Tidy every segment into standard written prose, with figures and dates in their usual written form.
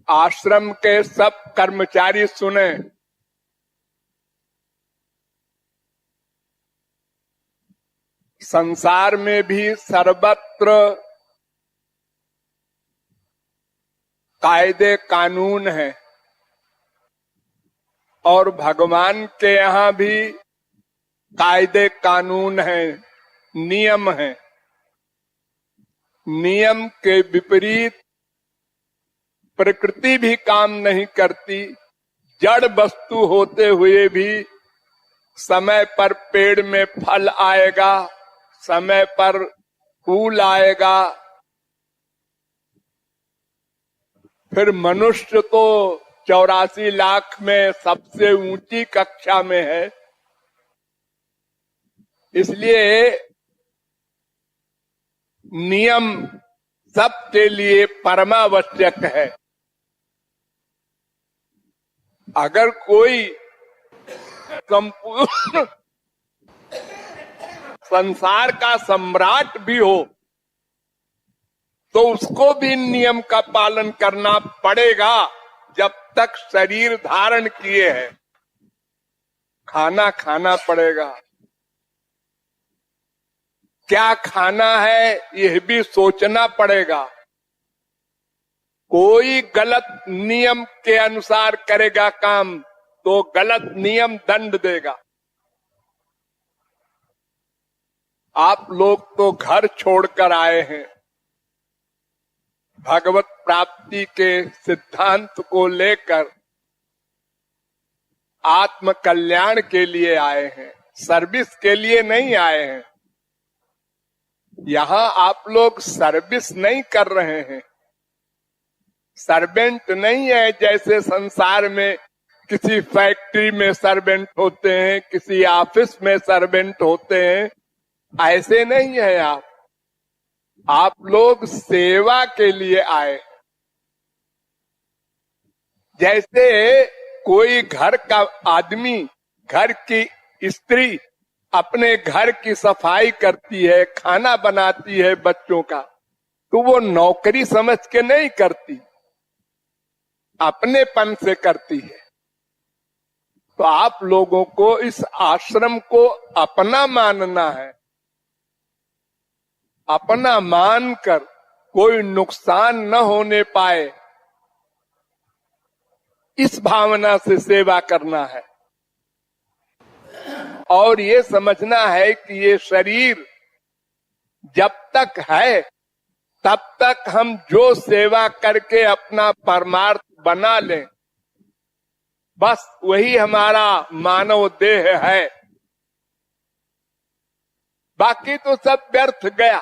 आश्रम के सब कर्मचारी सुने। संसार में भी सर्वत्र कायदे कानून है और भगवान के यहाँ भी कायदे कानून है, नियम है। नियम के विपरीत प्रकृति भी काम नहीं करती। जड़ वस्तु होते हुए भी समय पर पेड़ में फल आएगा, समय पर फूल आएगा। फिर मनुष्य तो 84 लाख में सबसे ऊंची कक्षा में है। इसलिए नियम सबके लिए परमावश्यक है। अगर कोई संपूर्ण संसार का सम्राट भी हो तो उसको भी नियम का पालन करना पड़ेगा। जब तक शरीर धारण किए है खाना खाना पड़ेगा। क्या खाना है यह भी सोचना पड़ेगा। कोई गलत नियम के अनुसार करेगा काम तो गलत नियम दंड देगा। आप लोग तो घर छोड़कर आए हैं, भगवत प्राप्ति के सिद्धांत को लेकर आत्म कल्याण के लिए आए हैं, सर्विस के लिए नहीं आए हैं। यहाँ आप लोग सर्विस नहीं कर रहे हैं, सर्वेंट नहीं है। जैसे संसार में किसी फैक्ट्री में सर्वेंट होते हैं, किसी ऑफिस में सर्वेंट होते हैं, ऐसे नहीं है। आप लोग सेवा के लिए आए। जैसे कोई घर का आदमी, घर की स्त्री अपने घर की सफाई करती है, खाना बनाती है बच्चों का, तो वो नौकरी समझ के नहीं करती, अपनेपन से करती है। तो आप लोगों को इस आश्रम को अपना मानना है। अपना मानकर कोई नुकसान न होने पाए इस भावना से सेवा करना है। और ये समझना है कि ये शरीर जब तक है तब तक हम जो सेवा करके अपना परमार्थ बना लें, बस वही हमारा मानव देह है। बाकी तो सब व्यर्थ गया।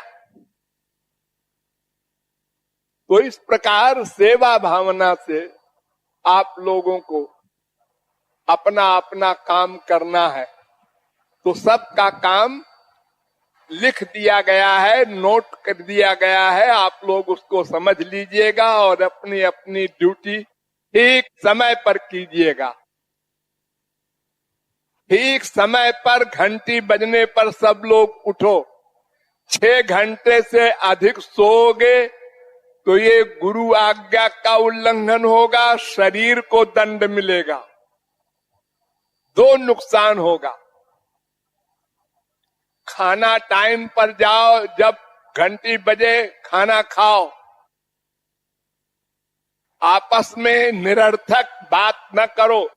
तो इस प्रकार सेवा भावना से आप लोगों को अपना अपना काम करना है। तो सबका काम लिख दिया गया है, नोट कर दिया गया है। आप लोग उसको समझ लीजिएगा और अपनी अपनी ड्यूटी ठीक समय पर कीजिएगा। ठीक समय पर घंटी बजने पर सब लोग उठो। 6 घंटे से अधिक सोओगे तो ये गुरु आज्ञा का उल्लंघन होगा, शरीर को दंड मिलेगा, 2 नुकसान होगा। खाना टाइम पर जाओ, जब घंटी बजे खाना खाओ। आपस में निरर्थक बात न करो,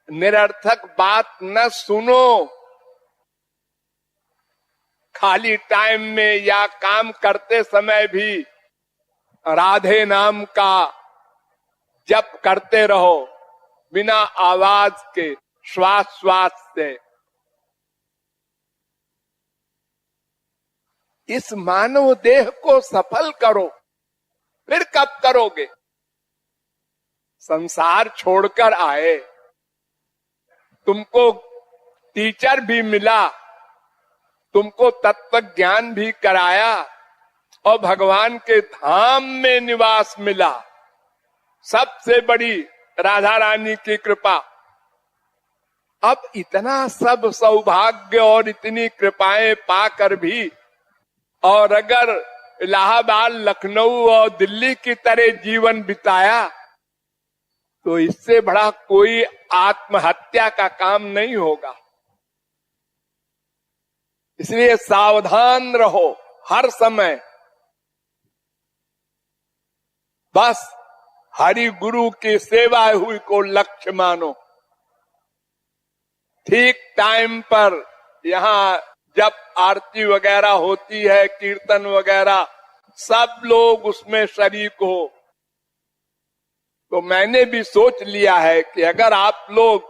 निरर्थक बात न सुनो। खाली टाइम में या काम करते समय भी राधे नाम का जप करते रहो, बिना आवाज के, श्वास श्वास से। इस मानव देह को सफल करो। फिर कब करोगे? संसार छोड़कर आए, तुमको टीचर भी मिला, तुमको तत्व ज्ञान भी कराया और भगवान के धाम में निवास मिला। सबसे बड़ी राधा रानी की कृपा। अब इतना सब सौभाग्य और इतनी कृपाएं पाकर भी और अगर इलाहाबाद, लखनऊ और दिल्ली की तरह जीवन बिताया, तो इससे बड़ा कोई आत्महत्या का काम नहीं होगा। इसलिए सावधान रहो हर समय। बस हरि गुरु की सेवा हुई को लक्ष्य मानो। ठीक टाइम पर यहाँ जब आरती वगैरह होती है, कीर्तन वगैरह, सब लोग उसमें शरीक हो। तो मैंने भी सोच लिया है कि अगर आप लोग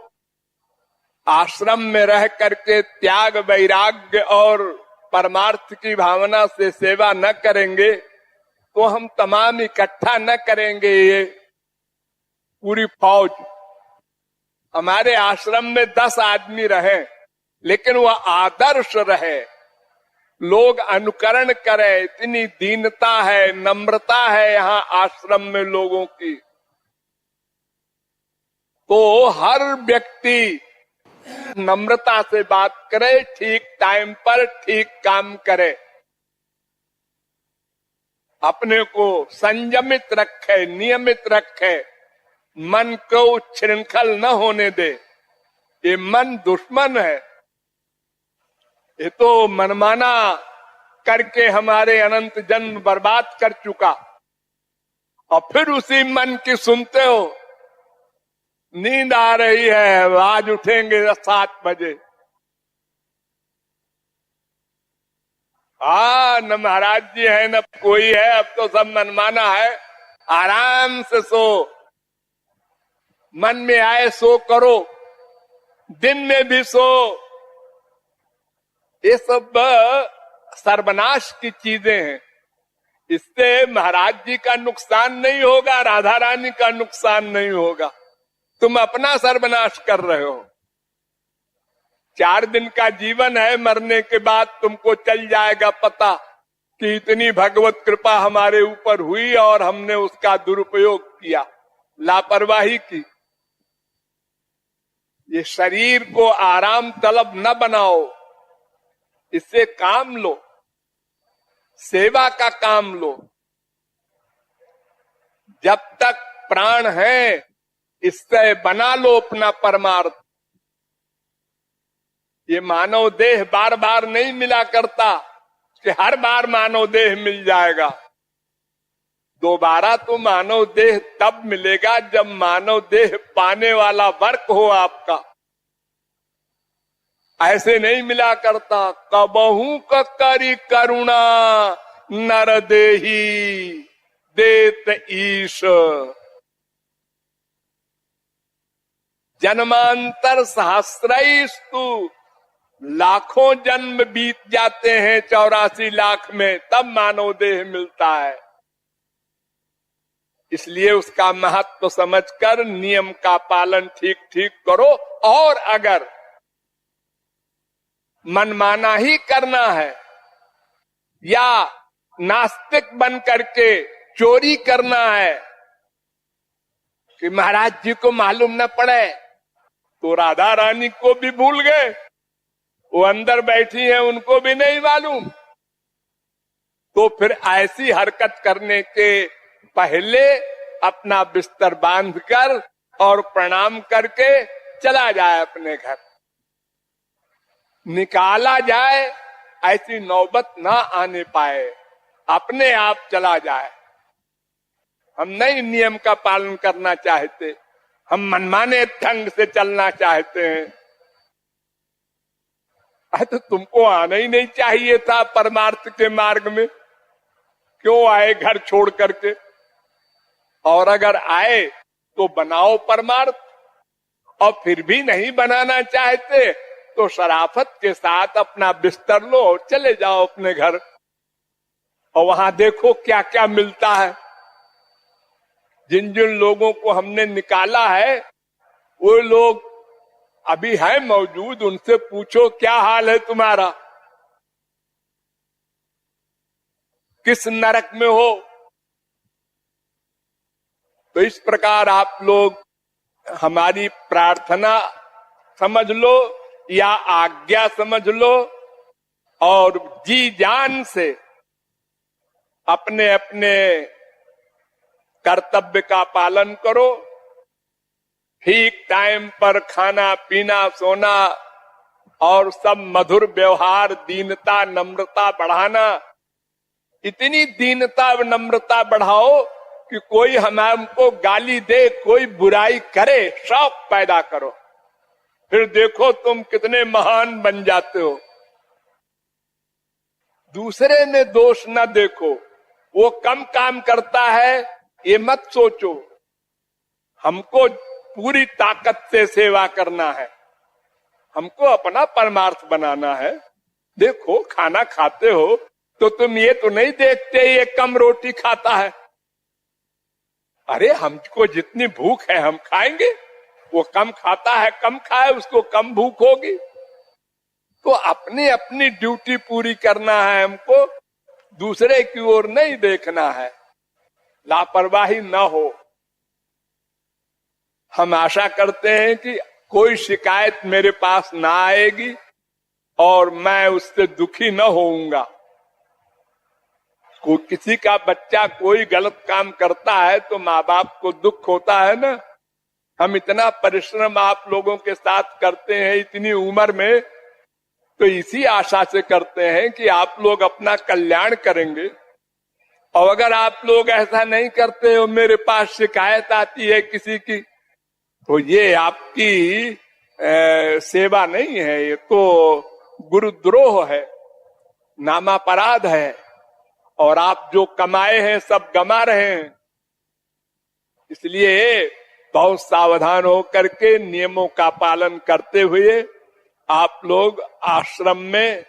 आश्रम में रह करके त्याग, वैराग्य और परमार्थ की भावना से सेवा न करेंगे, तो हम तमाम इकट्ठा न करेंगे ये पूरी फौज। हमारे आश्रम में 10 आदमी रहे, लेकिन वह आदर्श रहे, लोग अनुकरण करें। इतनी दीनता है, नम्रता है यहाँ आश्रम में लोगों की। तो हर व्यक्ति नम्रता से बात करे, ठीक टाइम पर ठीक काम करे, अपने को संयमित रखे, नियमित रखे, मन को उच्छृंखल न होने दे। ये मन दुश्मन है, ये तो मनमाना करके हमारे अनंत जन्म बर्बाद कर चुका, और फिर उसी मन की सुनते हो। नींद आ रही है, आज उठेंगे 7 बजे। न महाराज जी है न कोई है, अब तो सब मनमाना है। आराम से सो, मन में आए सो करो, दिन में भी सो। ये सब सर्वनाश की चीजें हैं। इससे महाराज जी का नुकसान नहीं होगा, राधा रानी का नुकसान नहीं होगा, तुम अपना सर्वनाश कर रहे हो। 4 दिन का जीवन है, मरने के बाद तुमको चल जाएगा पता कि इतनी भगवत कृपा हमारे ऊपर हुई और हमने उसका दुरुपयोग किया, लापरवाही की। ये शरीर को आराम तलब न बनाओ, इससे काम लो, सेवा का काम लो। जब तक प्राण है, इससे बना लो अपना परमार्थ। ये मानव देह बार बार नहीं मिला करता कि हर बार मानव देह मिल जाएगा। दोबारा तो मानव देह तब मिलेगा जब मानव देह पाने वाला वर्क हो आपका। ऐसे नहीं मिला करता। कबहू करी करुणा नर देही देत ईश। जन्मांतर सहस्रैस्तु, लाखों जन्म बीत जाते हैं 84 लाख में, तब मानव देह मिलता है। इसलिए उसका महत्व समझकर नियम का पालन ठीक ठीक करो। और अगर मनमाना ही करना है या नास्तिक बन करके चोरी करना है कि महाराज जी को मालूम न पड़े, तो राधा रानी को भी भूल गए, वो अंदर बैठी है उनको भी नहीं मालूम। तो फिर ऐसी हरकत करने के पहले अपना बिस्तर बांधकर और प्रणाम करके चला जाए अपने घर, निकाला जाए, ऐसी नौबत ना आने पाए, अपने आप चला जाए। हम नहीं नियम का पालन करना चाहते, हम मनमाने ढंग से चलना चाहते हैं। तो तुमको आना ही नहीं चाहिए था परमार्थ के मार्ग में, क्यों आए घर छोड़ करके? और अगर आए तो बनाओ परमार्थ, और फिर भी नहीं बनाना चाहते तो शराफत के साथ अपना बिस्तर लो और चले जाओ अपने घर, और वहां देखो क्या क्या मिलता है। जिन जिन लोगों को हमने निकाला है वो लोग अभी है मौजूद, उनसे पूछो क्या हाल है तुम्हारा, किस नरक में हो। तो इस प्रकार आप लोग हमारी प्रार्थना समझ लो या आज्ञा समझ लो, और जी जान से अपने अपने कर्तव्य का पालन करो, ठीक टाइम पर खाना पीना सोना और सब मधुर व्यवहार, दीनता नम्रता बढ़ाना। इतनी दीनता नम्रता बढ़ाओ कि कोई हमको गाली दे, कोई बुराई करे, शौक पैदा करो, फिर देखो तुम कितने महान बन जाते हो। दूसरे में दोष न देखो, वो कम काम करता है ये मत सोचो, हमको पूरी ताकत से सेवा करना है, हमको अपना परमार्थ बनाना है। देखो खाना खाते हो तो तुम ये तो नहीं देखते ये कम रोटी खाता है, अरे हमको जितनी भूख है हम खाएंगे, वो कम खाता है कम खाए, उसको कम भूख होगी। तो अपनी अपनी ड्यूटी पूरी करना है हमको, दूसरे की ओर नहीं देखना है, लापरवाही न हो। हम आशा करते हैं कि कोई शिकायत मेरे पास ना आएगी और मैं उससे दुखी न होऊंगा। कोई किसी का बच्चा कोई गलत काम करता है तो माँ बाप को दुख होता है ना। हम इतना परिश्रम आप लोगों के साथ करते हैं इतनी उम्र में, तो इसी आशा से करते हैं कि आप लोग अपना कल्याण करेंगे। और अगर आप लोग ऐसा नहीं करते हो, मेरे पास शिकायत आती है किसी की, तो ये आपकी सेवा नहीं है, ये तो गुरुद्रोह है, नामापराध है, और आप जो कमाए हैं सब गमा रहे हैं। इसलिए बहुत सावधान होकर के नियमों का पालन करते हुए आप लोग आश्रम में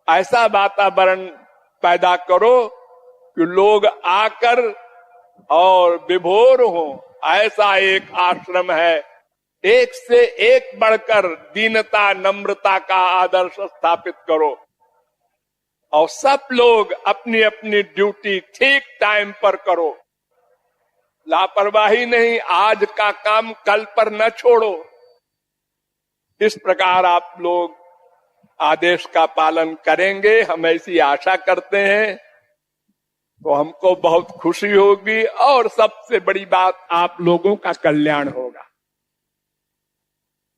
ऐसा वातावरण पैदा करो कि लोग आकर और विभोर हो। ऐसा एक आश्रम है, एक से एक बढ़कर दीनता नम्रता का आदर्श स्थापित करो और सब लोग अपनी अपनी ड्यूटी ठीक टाइम पर करो, लापरवाही नहीं, आज का काम कल पर न छोड़ो। इस प्रकार आप लोग आदेश का पालन करेंगे, हम ऐसी आशा करते हैं, तो हमको बहुत खुशी होगी और सबसे बड़ी बात आप लोगों का कल्याण होगा।